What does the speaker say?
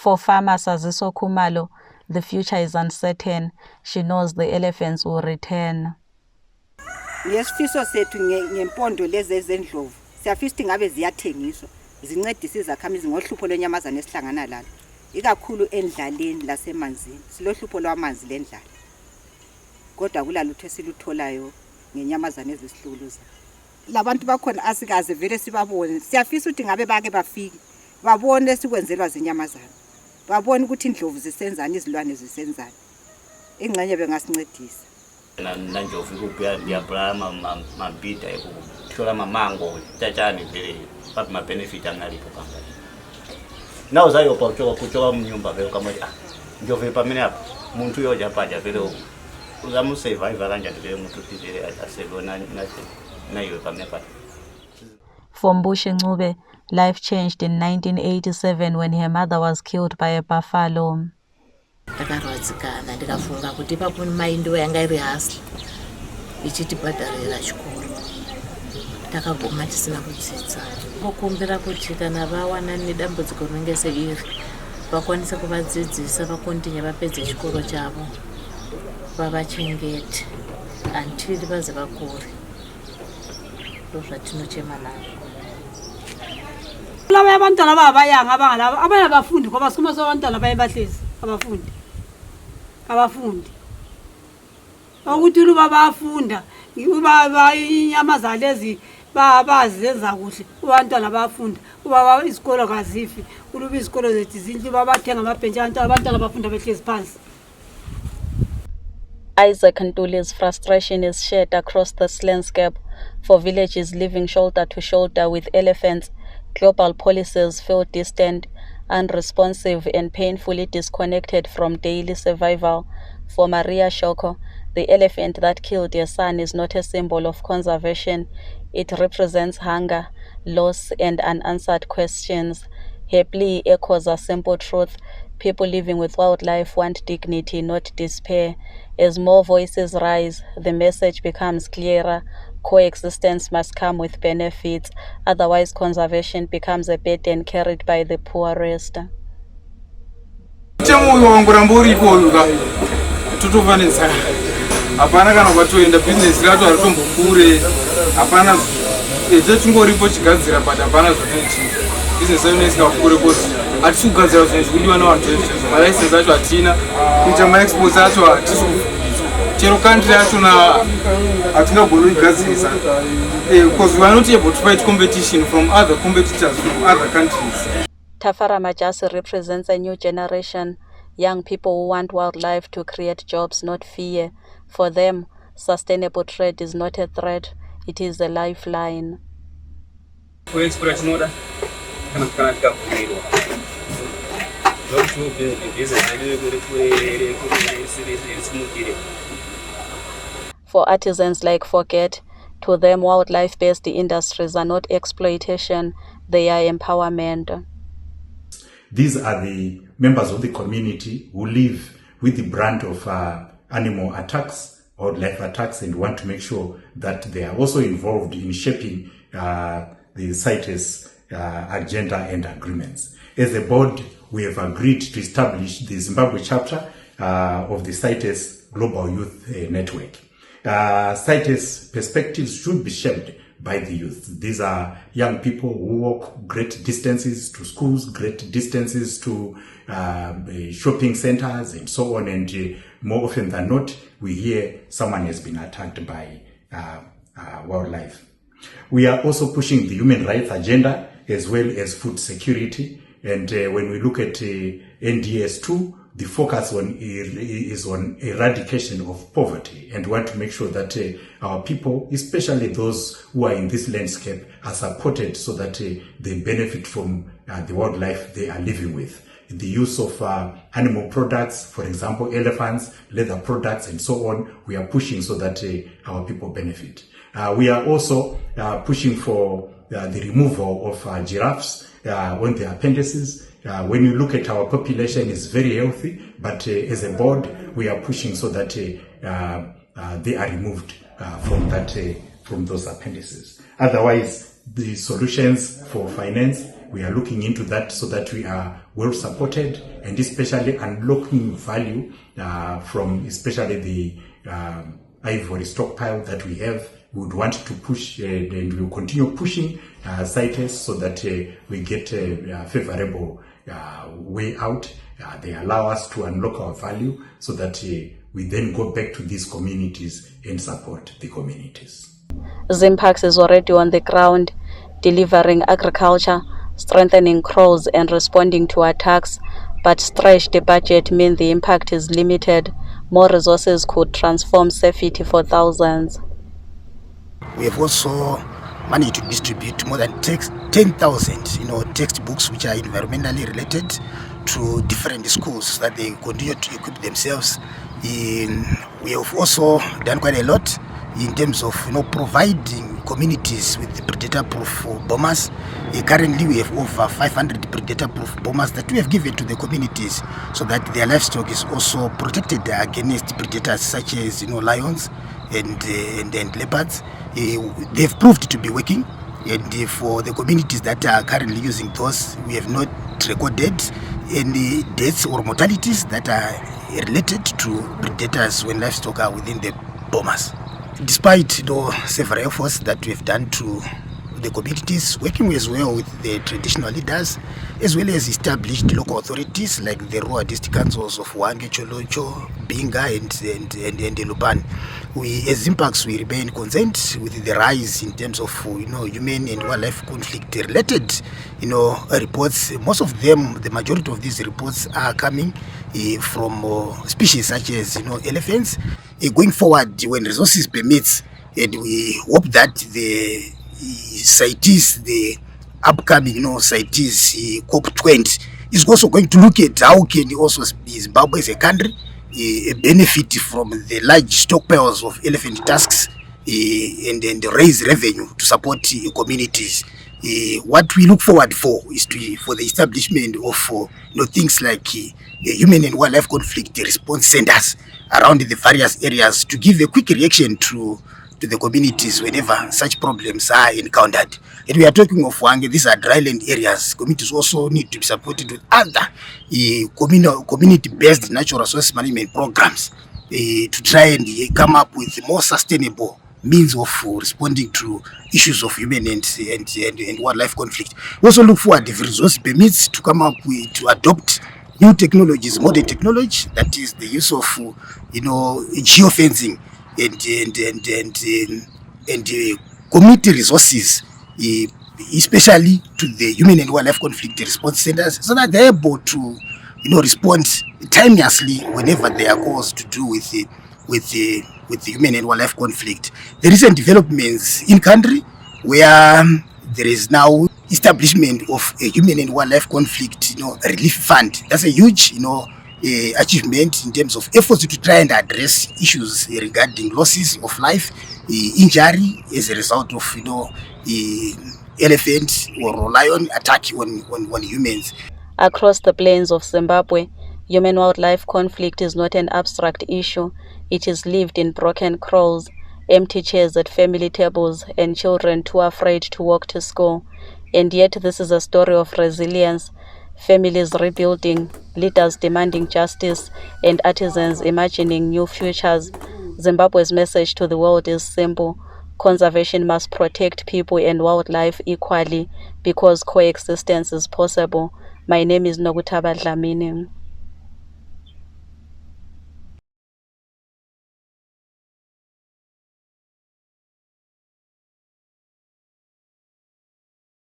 For farmer Saziso Khumalo, the future is uncertain. She knows the elephants will return. Ngesifiso sethu ngempondo lezi ezendlovu siyafisa ukuthi ngabe ziyathengiswa zincedise izakhamizi ngohlupho lwenyamazana esihlangana lalo ikakhulu endlaleni lasemanzini silohlupho lwamanzi lendlala kodwa kulalutho esilutholayo ngenyamazana ezisihlukuluza labantu bakhona asikaze vele sibabone siyafisa ukuthi ngabe bake bafike babone sikwenzelwa zinyamazana babone ukuthi indlovu zisenzani izilwane zisenzani ingcenye bengasincedisa nanjofu kubuya ndiyaplaya mabhida ekuhlola mamango tatshani vele bathi ma-benefit angalipo phambili nawo zayopha kutshoka mnyumba vele kamathi njove pamene apha muntu uyoja paja vele uzama usurviva kanjani vele muntu uthi vele aselona nayiwe pamene apha. For Mbushi Ncube, life changed in 1987 when her mother was killed by a buffalo. Ndakarwadzikana ndikafunga kuti ipapo mai ndiwo yanga iri hasi ichitibhadharira chikoro takaguma tisina kudzidza vokumbira kuti kana vawana nedambudziko rinenge seiri vakwanise kuvadzidzisa vakontinye vapedze chikoro chavo vavachengete until vaze vakure ndozvatinochema nazvo. Laba abantwana abayanga abangalaba abanabafundi ngoba sikuma sabantwana bayebahlezi abafundi ukuthi luba bafunda uba inyamazana lezi bazenza kuhle abantwana bafunda uba isikolo kazifi uluba isikolo zethu zinhle babathenga amabhentshi abantwana bafunda behlezi phansi. Isaac Ntuli's frustration is shared across this landscape. For villages living shoulder to shoulder with elephants, global policies feel distant, unresponsive and painfully disconnected from daily survival. For Maria Shoko, the elephant that killed her son is not a symbol of conservation. It represents hunger, loss and unanswered questions. Her plea echoes a simple truth. People living with wildlife want dignity, not despair. As more voices rise, the message becomes clearer. Coexistence must come with benefits, otherwise conservation becomes a burden carried by the poorest. Hapana kana kwatoenda business rato aritombokure hapana chingoripo chigadzira but hapana zvonechi business yayo isingakure kosi hatisi kugadzira zvinhu zvikudiwa navanhu zvese malicense acho hatina kuita maexports acho hatisi chero country yachona hatingagoni kugadzirisa because we are not able to fight competition from other competitors from other countries. Tafara Majasi represents a new generation, young people who want wildlife to create jobs, not fear. For them, sustainable trade is not a threat, it is a lifeline. For artisans like Forget, to them wildlife-based industries are not exploitation, they are empowerment. These are the members of the community who live with the brunt of animal attacks or life attacks and want to make sure that they are also involved in shaping the CITES agenda and agreements. As a board, we have agreed to establish the Zimbabwe chapter of the CITES Global Youth Network. CITES perspectives should be shared by the youth. These are young people who walk great distances to schools, great distances to shopping centers and so on, and more often than not, we hear someone has been attacked by wildlife. We are also pushing the human rights agenda as well as food security, and when we look at NDS2, the focus is on eradication of poverty, and want to make sure that our people, especially those who are in this landscape, are supported so that they benefit from the wildlife they are living with. The use of animal products, for example, elephants, leather products, and so on, we are pushing so that our people benefit. We are also pushing for the removal of giraffes on their appendices. When you look at our population, it's very healthy, but as a board, we are pushing so that they are removed from those appendices. Otherwise, the solutions for finance we are looking into that so that we are well supported, and especially unlocking value from especially the ivory stockpile that we have. We would want to push and we will continue pushing CITES so that we get a favorable way out. They allow us to unlock our value so that we then go back to these communities and support the communities. ZimParks is already on the ground, delivering agriculture, strengthening crows and responding to attacks, but stretched budget mean the impact is limited. More resources could transform safety for thousands. We have also managed to distribute more than 10,000 textbooks which are environmentally related to different schools so that they continue to equip themselves. We have also done quite a lot in terms of providing communities with predator-proof bombers. Currently we have over 500 predator-proof bombers that we have given to the communities so that their livestock is also protected against predators such as lions and leopards. They've proved to be working, and for the communities that are currently using those, we have not recorded any deaths or mortalities that are related to predators when livestock are within the bombers. Despite several efforts that we've done to the communities, working as well with the traditional leaders, as well as established local authorities like the rural district councils of Hwange, Cholocho, Binga and Lupan. We as ZimParks, we remain concerned with the rise in terms of human and wildlife conflict related reports. Most of them, the majority of these reports are coming from species such as elephants. Going forward, when resources permits, and we hope that the CITES, the upcoming CITES COP20 is also going to look at how can also Zimbabwe as a country benefit from the large stockpiles of elephant tusks and raise revenue to support communities. What we look forward for is for the establishment of things like human and wildlife conflict response centers around the various areas to give a quick reaction to the communities whenever such problems are encountered. And we are talking of Hwange, these are dryland areas. Communities also need to be supported with other community-based natural resource management programs to try and come up with more sustainable means of responding to issues of human and wildlife conflict. We also look forward, if resource permits, to come up with, to adopt new technologies, modern technology, that is the use of geofencing and community resources, especially to the human and wildlife conflict response centers, so that they're able to respond timelessly whenever they are caused to do with the human and wildlife conflict. The recent developments in country where there is now establishment of a human and wildlife conflict relief fund. That's a huge achievement in terms of efforts to try and address issues regarding losses of life, injury as a result of elephant or lion attack on humans. Across the plains of Zimbabwe, human-wildlife conflict is not an abstract issue. It is lived in broken kraals, empty chairs at family tables, and children too afraid to walk to school. And yet this is a story of resilience, families rebuilding, leaders demanding justice, and artisans imagining new futures. Zimbabwe's message to the world is simple. Conservation must protect people and wildlife equally because coexistence is possible. My name is Nogutaba Dlamini.